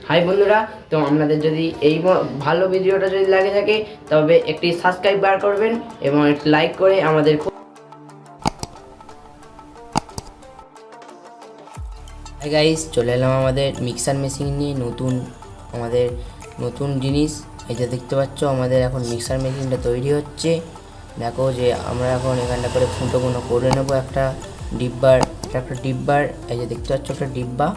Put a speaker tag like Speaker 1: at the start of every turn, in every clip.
Speaker 1: High বন্ধুরা, তো আপনাদের যদি এই ভালো ভিডিওটা যদি লাগে থাকে তবে একটি সাবস্ক্রাইব বার করবেন এবং একটি লাইক করে আমাদের হাই গাইস, চলে এলাম আমাদের মিক্সার মেশিন নিয়ে আমাদের নতুন জিনিস। এই যে দেখতে পাচ্ছ আমাদের এখন মিক্সার মেশিনটা তৈরি হচ্ছে। দেখো যে আমরা এখন এখানটা করে ফুটোগুলো করে নেবো একটা ডিব্বার। এই যে দেখতে পাচ্ছ একটা ডিব্বা,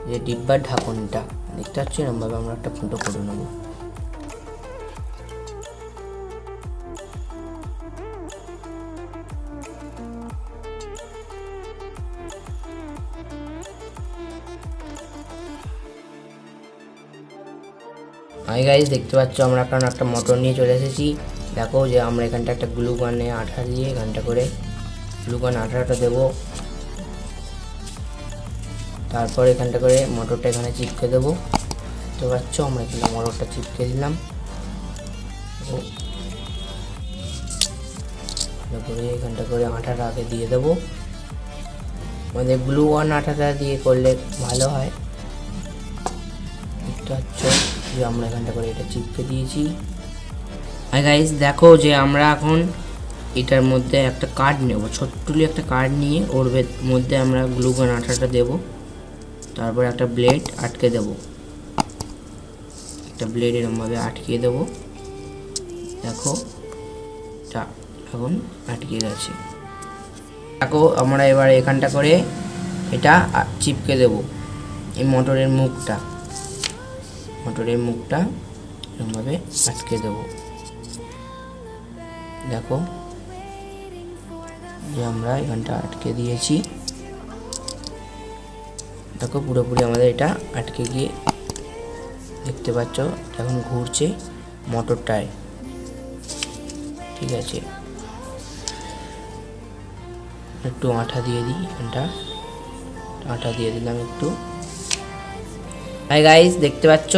Speaker 1: যে ডিব্বার ঢাকনটা দেখতে পাচ্ছ, এরকমভাবে আমরা একটা ফুটো করে নেবো। হাই গাইস, দেখতে পাচ্ছ আমরা এখন একটা মোটর নিয়ে চলে এসেছি। দেখো যে আমরা এখানটা একটা গ্লুগানে আঠা দিয়ে এখানটা করে গ্লুগান আঠাটা দেবো। তারপর এখানটা করে মোটরটা এখানে চিপকে দেবো। দেখতে পাচ্ছ আমরা এখানে মোটরটা চিপকে দিলাম। তারপরে এখানটা করে আঠাটা আগে দিয়ে দেবো। আমাদের গ্লুগান আঠাটা দিয়ে করলে ভালো হয়। দেখতে পাচ্ছ যে আমরা এখানটা করে এটা চিপকে দিয়েছি। হাই গাইস, দেখো যে আমরা এখন এটার মধ্যে একটা কার্ড নেব, ছোট্টলি একটা কার্ড নিয়ে ওর মধ্যে আমরা গ্লুগান আঠাটা দেব। তারপর একটা ব্লেড আটকে দেব, একটা ব্লেড এরকমভাবে আটকিয়ে দেব। দেখো এটা এখন আটকে গেছে। দেখো আমরা এবার এখানটা করে এটা চিপকে দেব এই মোটরের মুখটা এরকমভাবে আটকে দেব। দেখো যে আমরা এখানটা আটকে দিয়েছি। দেখো পুরোপুরি আমাদের এটা আটকে গিয়ে দেখতে পাচ্ছ এখন ঘুরছে মোটরটায়। ঠিক আছে, একটু আঠা দিয়ে দিই, এখানটা আঠা দিয়ে দিলাম একটু। হাই গাইস, দেখতে পাচ্ছ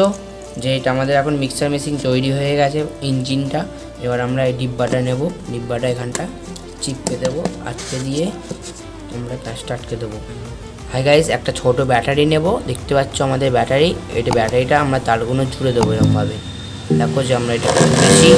Speaker 1: যে এটা আমাদের এখন মিক্সার মেশিন তৈরি হয়ে গেছে, ইঞ্জিনটা। এবার আমরা এই ডিব্বাটা নেব, ডিব্বাটা এখানটা চিপকে দেবো, আটকে দিয়ে আমরা গ্যাসটা আটকে দেবো। হাই গাইস, একটা ছোট ব্যাটারি নেব। দেখতে পাচ্ছ আমাদের ব্যাটারি, এটা ব্যাটারিটা আমরা তারগুলো জুড়ে দেবো এরকমভাবে। দেখো যে আমরা এটা করতেছি।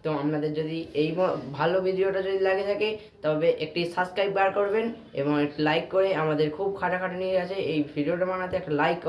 Speaker 1: তো আপনাদের যদি এই ভালো ভিডিওটা যদি লাগে থাকে তবে একটি সাবস্ক্রাইব বার করবেন এবং একটি লাইক করে আমাদের খুব খাটাখাটনি আছে এই ভিডিওটা বানাতে, একটা লাইক